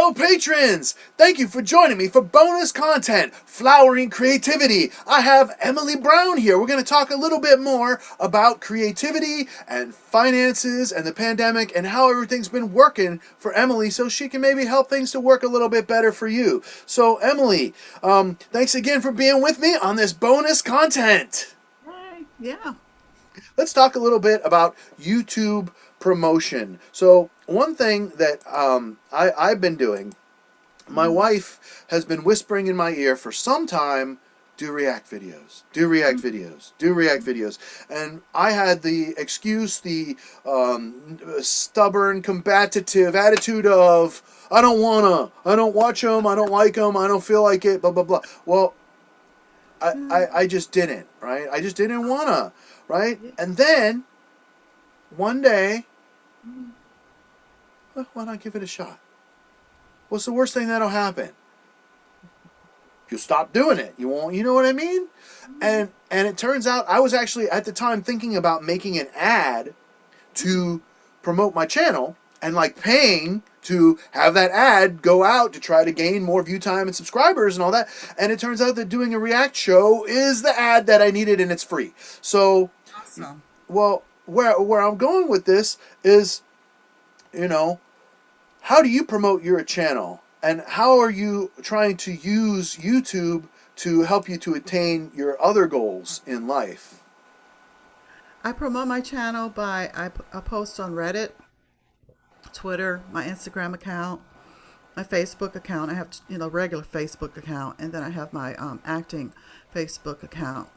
Hello, patrons! Thank you for joining me for bonus content, Flowering Creativity. I have Emily Brown here. We're going to talk a little bit more about creativity and finances and the pandemic and how everything's been working for Emily so she can maybe help things to work a little bit better for you. So, Emily, thanks again for being with me on this bonus content. Hey, yeah. Let's talk a little bit about YouTube promotion. So, one thing that I've been doing, my Mm, wife has been whispering in my ear for some time, do react videos, do react mm, videos, do react videos. And I had the excuse, the stubborn, combative attitude of, I don't wanna, I don't watch them, I don't like them, I don't feel like it, blah, blah, blah. Well, I just didn't, right? I just didn't wanna, right? yeah, And then one day, mm, well, why not give it a shot? What's the worst thing that'll happen? You stop doing it. You won't. You know what I mean? mm, And it turns out I was actually at the time thinking about making an ad mm. to promote my channel and like paying to have that ad go out to try to gain more view time and subscribers and all that. And it turns out that doing a react show is the ad that I needed and it's free. So, Awesome. well, where I'm going with this is, you know, how do you promote your channel? And how are you trying to use YouTube to help you to attain your other goals in life? I promote my channel by I post on Reddit, Twitter, my Instagram account, my Facebook account. I have regular Facebook account, and then I have my acting Facebook account.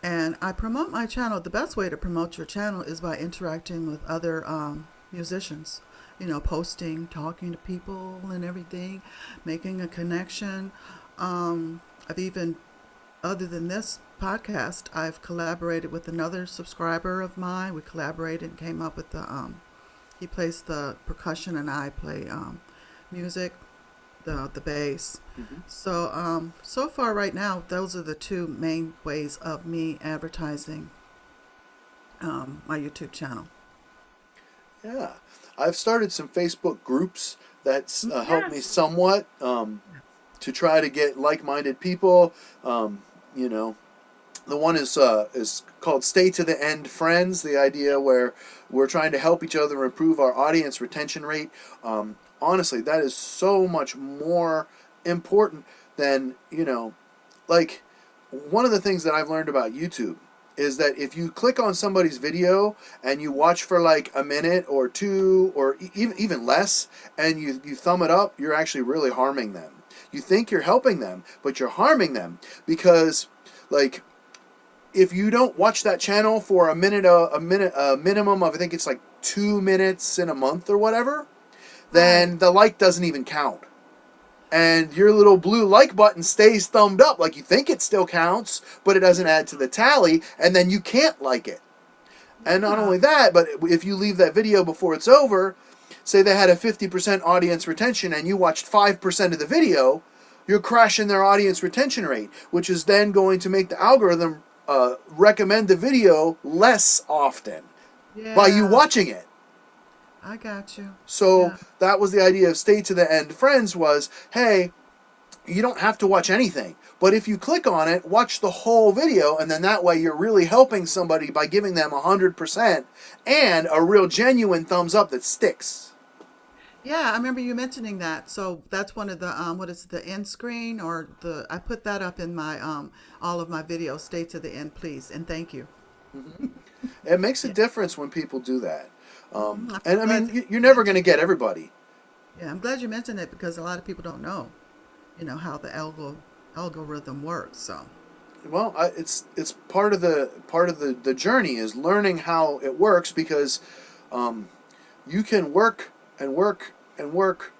And I promote my channel. The best way to promote your channel is by interacting with other musicians. Posting, talking to people and everything, making a connection. I've even, other than this podcast, I've collaborated with another subscriber of mine. We collaborated and came up with he plays the percussion and I play music, the bass. Mm-hmm. So far right now, those are the two main ways of me advertising my YouTube channel. Yeah, I've started some Facebook groups that's helped me Yes. somewhat to try to get like-minded people. You know, the one is called "Stay to the End Friends." The idea where we're trying to help each other improve our audience retention rate. Honestly, that is so much more important than like one of the things that I've learned about YouTube is that if you click on somebody's video and you watch for like a minute or two or even less and you thumb it up, you're actually really harming them. You think you're helping them, but you're harming them because like if you don't watch that channel for a minimum of I think it's like 2 minutes in a month or whatever, Right. then the like doesn't even count and your little blue like button stays thumbed up like you think it still counts, but it doesn't add to the tally, and then you can't like it. And not Yeah. only that, but if you leave that video before it's over, say they had a 50% audience retention and you watched 5% of the video, you're crashing their audience retention rate, which is then going to make the algorithm recommend the video less often by you Yeah. watching it. I got you. So Yeah. that was the idea of Stay to the End Friends was, hey, you don't have to watch anything. But if you click on it, watch the whole video, and then that way you're really helping somebody by giving them 100% and a real genuine thumbs up that sticks. Yeah, I remember you mentioning that. So that's one of the what is it, the end screen or the I put that up in my all of my videos. Stay to the end, please, and thank you. Mm-hmm. It makes a Yeah. difference when people do that. I'm And I glad mean, you you're never going to mentioned get it. everybody. Yeah, I'm glad you mentioned it because a lot of people don't know, how the algorithm works. So, Well, it's part of the journey is learning how it works because um, you can work and work and work,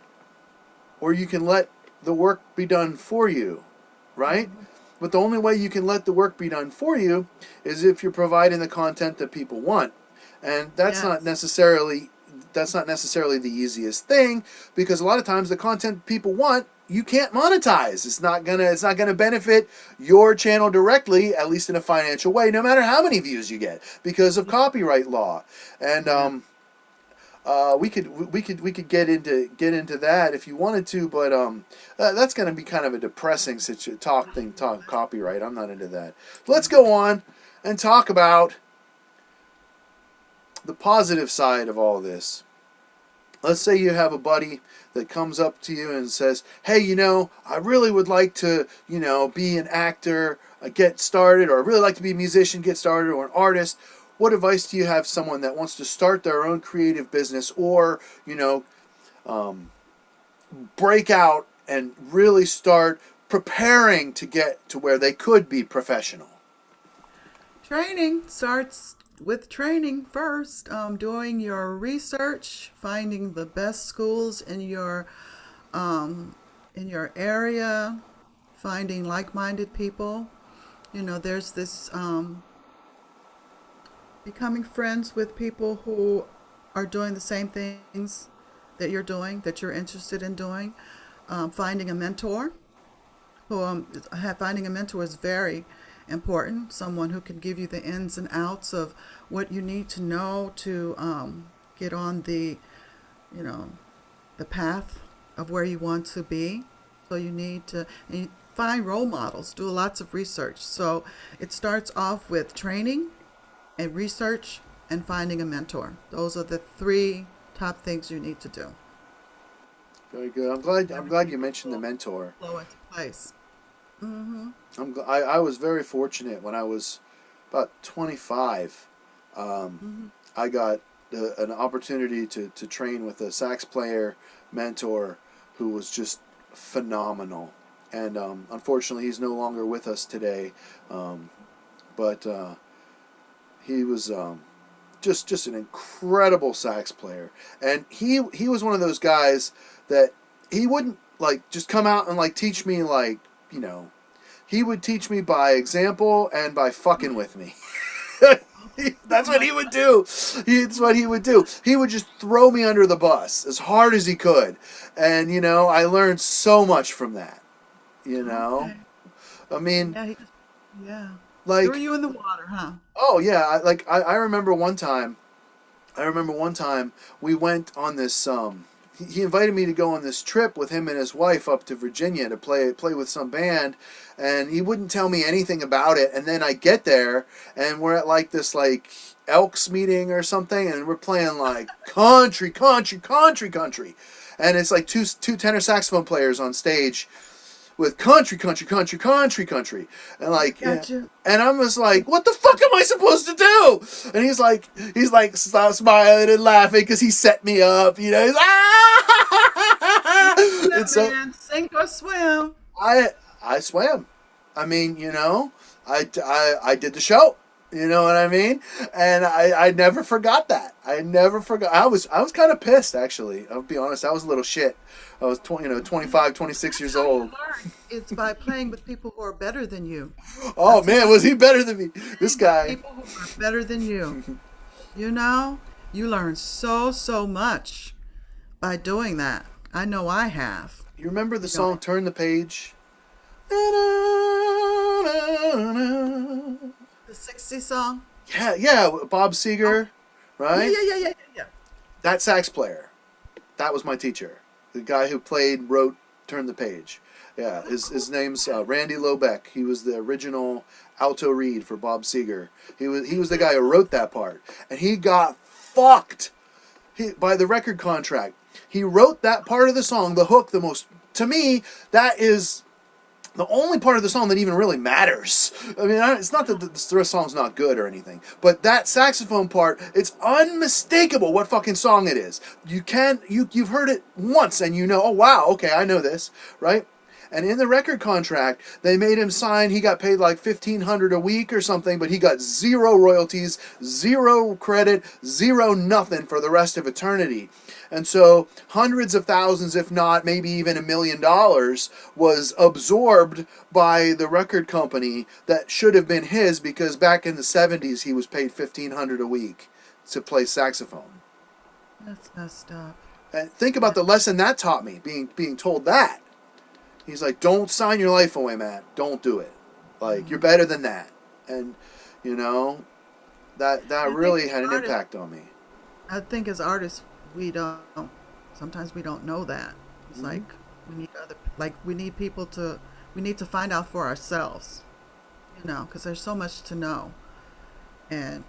or you can let the work be done for you, right? mhm. But the only way you can let the work be done for you is if you're providing the content that people want. And Yes. that's not necessarily the easiest thing because a lot of times the content people want you can't monetize. It's not gonna benefit your channel directly, at least in a financial way, no matter how many views you get, because of Yeah. copyright law. And Yeah. we could get into that if you wanted to, but that's going to be kind of a depressing talk copyright. I'm not into that. Let's go on and talk about the positive side of all this. Let's say you have a buddy that comes up to you and says, "Hey, I really would like to, be an actor, get started, or I really like to be a musician, get started, or an artist." What advice do you have someone that wants to start their own creative business, or um, break out and really start preparing to get to where they could be professional? Training starts with training first. Doing your research, finding the best schools um, in your area, finding like-minded people. There's this becoming friends with people who are doing the same things that you're doing, that you're interested in doing. Finding a mentor. Finding a mentor is very important. Someone who can give you the ins and outs of what you need to know to get on you know, the path of where you want to be. So you need to find role models, do lots of research. So it starts off with training and research and finding a mentor. Those are the three top things you need to do. Very good. I'm glad you Everything mentioned the will mentor. flow into place. Mm-hmm. I was very fortunate when I was about 25. Mm-hmm. I got an opportunity to train with a sax player mentor who was just phenomenal. And unfortunately, he's no longer with us today. But he was just an incredible sax player, and he was one of those guys that he wouldn't like just come out and like teach me like you know he would teach me by example and by fucking with me. That's what he would do. That's what he would do. He would just throw me under the bus as hard as he could, and I learned so much from that. You know, Okay. I mean, Yeah, yeah. Threw like, you in the water, huh? oh yeah, I remember one time. I remember one time we went on this. He invited me to go on this trip with him and his wife up to Virginia to play with some band, and he wouldn't tell me anything about it. And then I get there, and we're at like this like Elks meeting or something, and we're playing like country, country, country, country, and it's like two tenor saxophone players on stage with country, country, country, country, country, and I like, yeah. got you. And I was like, "What the fuck am I supposed to do?" And he's like, stop smiling and laughing because he set me up. He's ah! That's And it, so man. Sink or swim. I I swam. I mean, I did the show. You know what I mean? And I never forgot that. I never forgot. I was kind of pissed actually. I'll be honest. I was a little shit. I was 25, 26 years That's how you old. learn. It's by playing with people who are better than you. Oh That's how man, you was he better than me? This play with guy. people who are better than you. You know, you learn so much by doing that. I know I have. You remember the You know, song "Turn the Page"? the 60 song. Yeah, yeah, Bob Oh, Seger, yeah, right? yeah, yeah, yeah, yeah. That sax player. That was my teacher. The guy who wrote "Turn the Page." Yeah, Oh, his cool. name's Randy Lobeck. He was the original alto reed for Bob Seger. He was the guy That's who so wrote that part, and he got fucked by the record contract. He wrote that part of the song, the hook, the most. To me, that is the only part of the song that even really matters. I mean, it's not that the rest song's not good or anything, but that saxophone part, it's unmistakable what fucking song it is. You've heard it once and you know, oh wow, okay, I know this, right? And in the record contract, they made him sign. He got paid like 1,500 a week or something, but he got zero royalties, zero credit, zero nothing for the rest of eternity. And so hundreds of thousands, if not maybe even $1 million, was absorbed by the record company that should have been his because back in the 70s he was paid 1,500 a week to play saxophone. That's messed up. And think about Yeah. the lesson that taught me, being told that. He's like, don't sign your life away, man. Don't do it. Like, you're Mm. better than that. And, you know, that I think really as had an artists, impact on me. I think as artists, we don't, sometimes we don't know that. It's Hmm. like we need people to, we need to find out for ourselves, because there's so much to know. And,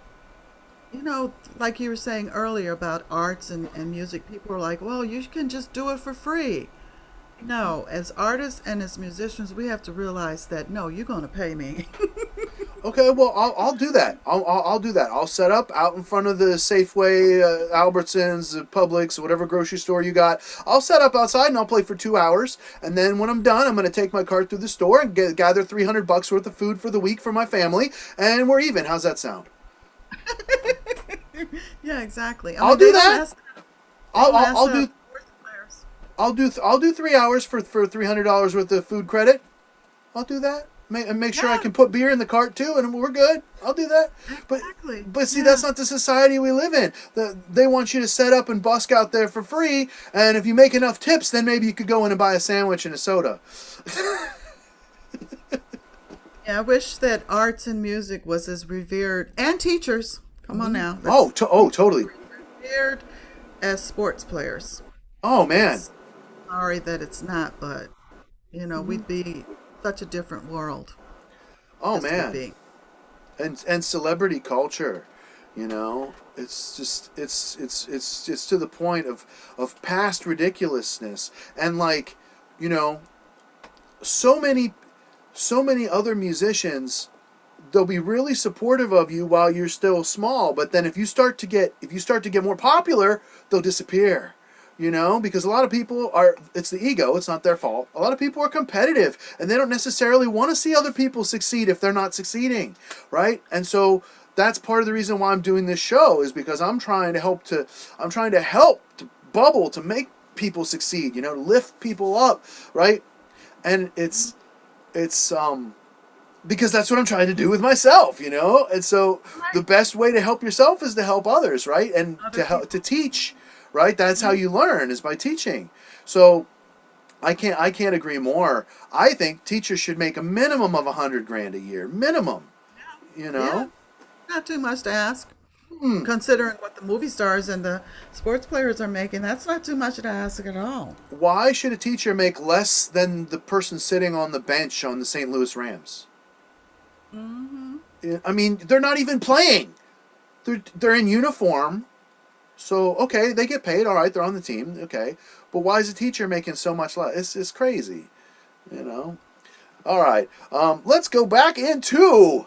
like you were saying earlier about arts and music, people are like, well, you can just do it for free. No, as artists and as musicians, we have to realize that no, you're going to pay me. Okay, well, I'll do that. I'll do that. I'll set up out in front of the Safeway, Albertsons, Publix, whatever grocery store you got. I'll set up outside and I'll play for 2 hours. And then when I'm done, I'm going to take my cart through the store and gather $300 worth of food for the week for my family, and we're even. How's that sound? Yeah, exactly. I I'll mean, do that. they don't ask I'll do sports players. I'll do 3 hours for $300 worth of food credit. I'll do that. Make sure I Yeah, can put beer in the cart too, and we're good. I'll do that. But exactly. but see, that's Yeah. not the society we live in. They want you to set up and busk out there for free, and if you make enough tips, then maybe you could go in and buy a sandwich and a soda. Yeah, I wish that arts and music was as revered, and teachers. Come on now, Oh, that's totally. revered as sports players. Oh man. It's sorry that it's not, but we'd be such a different world. Oh Just would man. be. And celebrity culture, it's just it's to the point of past ridiculousness, and like, you know so many other musicians, they'll be really supportive of you while you're still small, but then if you start to get more popular, they'll disappear. Because a lot of people are, it's the ego, it's not their fault. A lot of people are competitive and they don't necessarily want to see other people succeed if they're not succeeding, right? And so that's part of the reason why I'm doing this show, is because I'm trying to help to bubble, to make people succeed, to lift people up, right? And it's because that's what I'm trying to do with myself. And so the Right. best way to help yourself is to help others, right? And Other to help, to people. teach, right? That's how Mhm. you learn, is by teaching. So I can't agree more. I think teachers should make a minimum of 100 grand a year, minimum. You Yeah, know, not too much to ask. hmm. Considering what the movie stars and the sports players are making, that's not too much to ask at all. Why should a teacher make less than the person sitting on the bench on the St. Louis Rams? Hmm. I mean, they're not even playing. They're in uniform. So okay, they get paid. All right, they're on the team. Okay, but why is a teacher making so much less? It's crazy. You know. All right, let's go back into.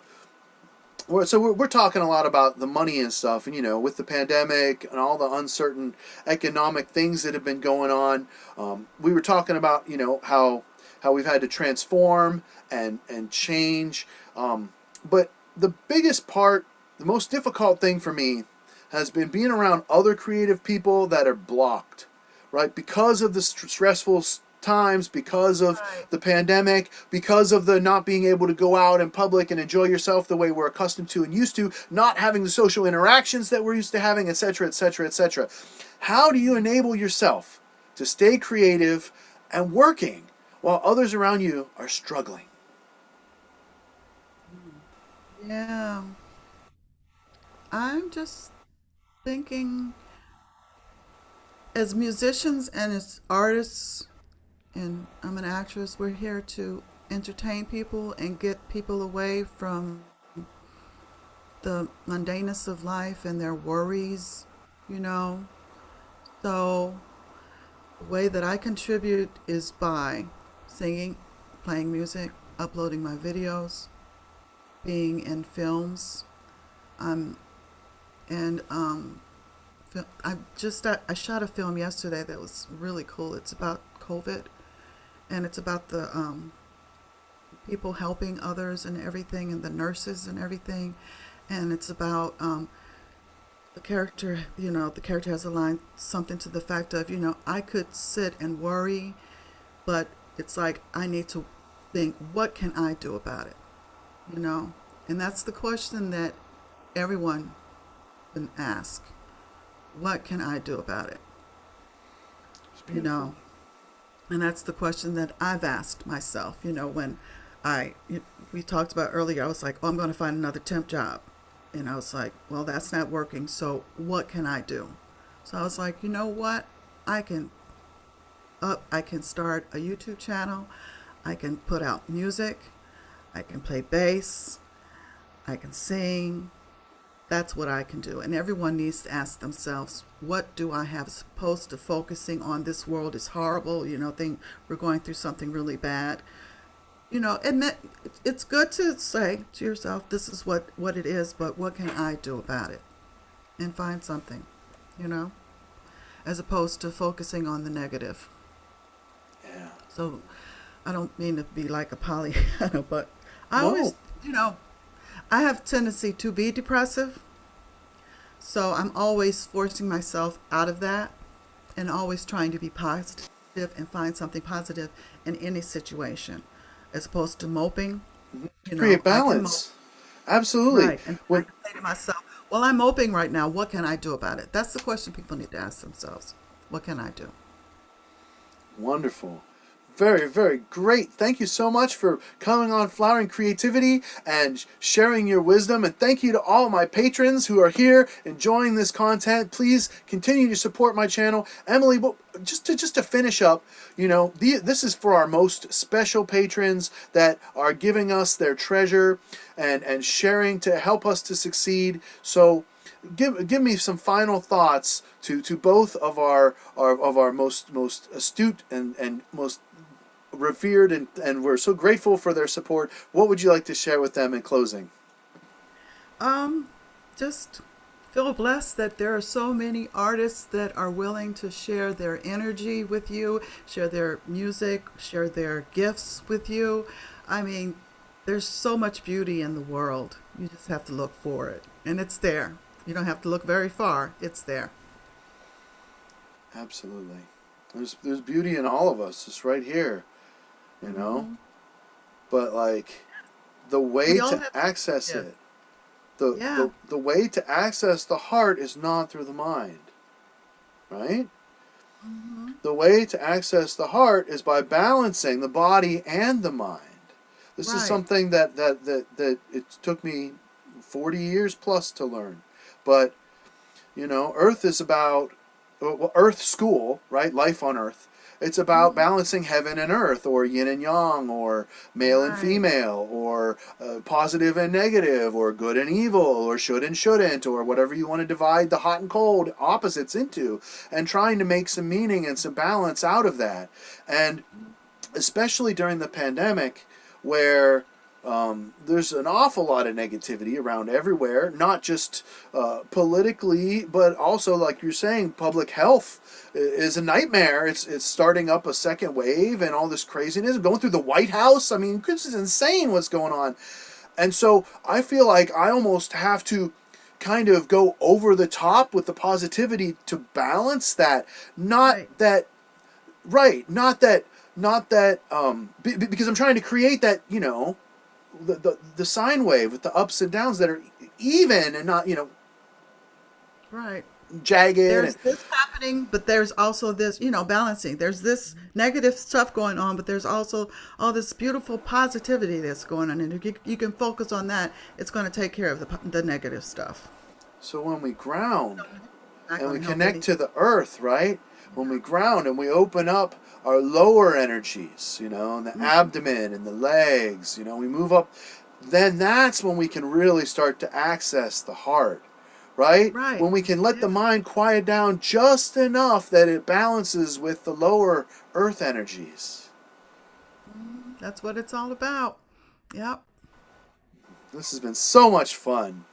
We're talking a lot about the money and stuff, and with the pandemic and all the uncertain economic things that have been going on, we were talking about how we've had to transform and change, but the biggest part, the most difficult thing for me, has been being around other creative people that are blocked, right? Because of the stressful times, because of Right. the pandemic, because of the not being able to go out in public and enjoy yourself the way we're accustomed to and used to, not having the social interactions that we're used to having, etc., etc., etc. How do you enable yourself to stay creative and working while others around you are struggling? Yeah, I'm just thinking, as musicians and as artists, and I'm an actress, we're here to entertain people and get people away from the mundaneness of life and their worries, you know. So the way that I contribute is by singing, playing music, uploading my videos, being in films. Um, and I shot a film yesterday that was really cool. It's about COVID, and it's about the people helping others and everything, and the nurses and everything. And it's about the character has a line, something to the fact of, I could sit and worry, but it's like I need to think, what can I do about it? You know? And that's the question that everyone can ask. What can I do about it? It's You beautiful. know? And that's the question that I've asked myself, when I, we talked about earlier, I was like, oh, I'm going to find another temp job. And I was like, well, that's not working. So what can I do? So I was like, you know what? I can I can start a YouTube channel. I can put out music. I can play bass. I can sing. That's what I can do. And everyone needs to ask themselves, what do I have as opposed to focusing on this world is horrible, think we're going through something really bad. Admit it's good to say to yourself, this is what it is, but what can I do about it? And find something, you know, as opposed to focusing on the negative. Yeah. So I don't mean to be like a Pollyanna, but I No. always, I have tendency to be depressive. So I'm always forcing myself out of that and always trying to be positive and find something positive in any situation as opposed to moping. Create I can mope, balance. Absolutely. right. And I When can say to myself, well, I'm moping right now. What can I do about it? That's the question people need to ask themselves. What can I do? Wonderful. Very, very great. Thank you so much for coming on Flowering Creativity and sharing your wisdom. And thank you to all my patrons who are here enjoying this content. Please continue to support my channel. Emily, just to finish up, this is for our most special patrons that are giving us their treasure and sharing to help us to succeed. So give me some final thoughts to both of our most astute and most revered, and we're so grateful for their support. What would you like to share with them in closing? Um, just feel blessed that there are so many artists that are willing to share their energy with you, share their music, share their gifts with you. I mean, there's so much beauty in the world. You just have to look for it, and it's there. You don't have to look very far. It's there. Absolutely. There's beauty in all of us. It's right here, you know. Hmm. But like the way We all to have to access give. it, the Yeah. the the way to access the heart is not through the mind, right? Hmm. The way to access the heart is by balancing the body and the mind. This is Right. something that it took me 40 years plus to learn. But Earth is about, well, Earth School, right? Life on Earth. It's about Hmm. balancing heaven and earth, or yin and yang, or male and Right. female, or positive and negative, or good and evil, or should and shouldn't, or whatever you want to divide the hot and cold opposites into, and trying to make some meaning and some balance out of that. And especially during the pandemic, where there's an awful lot of negativity around everywhere, not just politically, but also, like you're saying, public health is a nightmare. It's starting up a second wave and all this craziness going through the White House. I mean, this is insane what's going on. And so I feel like I almost have to kind of go over the top with the positivity to balance that. Not Right. that Right, not that because I'm trying to create that, the sine wave with the ups and downs that are even and not, Right. jagged and There's this happening, but there's also this, balancing. There's this negative stuff going on, but there's also all this beautiful positivity that's going on. And if you can focus on that, it's going to take care of the negative stuff. so when we ground Not and going we to help connect any. to the earth, right? When we Yeah. ground and we open up our lower energies, and the Mhm. abdomen and the legs, we move up, then that's when we can really start to access the heart, right? Right. When we can let Yeah. the mind quiet down just enough that it balances with the lower earth energies. Mhm. That's what it's all about. Yep. This has been so much fun.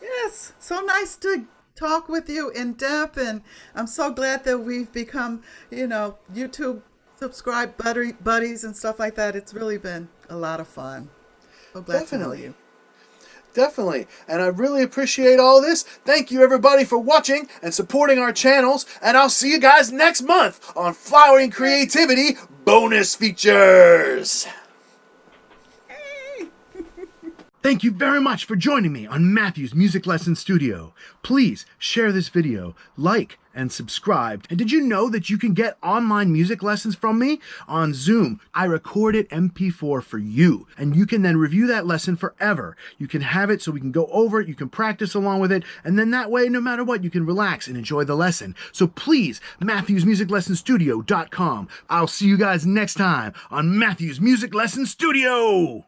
Yes. So nice to talk with you in depth. And I'm so glad that we've become, YouTube subscribe buddies and stuff like that. It's really been a lot of fun. So glad to know Definitely. you. Definitely. And I really appreciate all this. Thank you, everybody, for watching and supporting our channels. And I'll see you guys next month on Flowering Creativity Bonus Features. Yay! Thank you very much for joining me on Matthew's Music Lesson Studio. Please share this video, like, and subscribe. And did you know that you can get online music lessons from me on Zoom? I record it MP4 for you, and you can then review that lesson forever. You can have it so we can go over it, you can practice along with it, and then that way, no matter what, you can relax and enjoy the lesson. So please, MatthewsMusicLessonStudio.com. I'll see you guys next time on Matthew's Music Lesson Studio.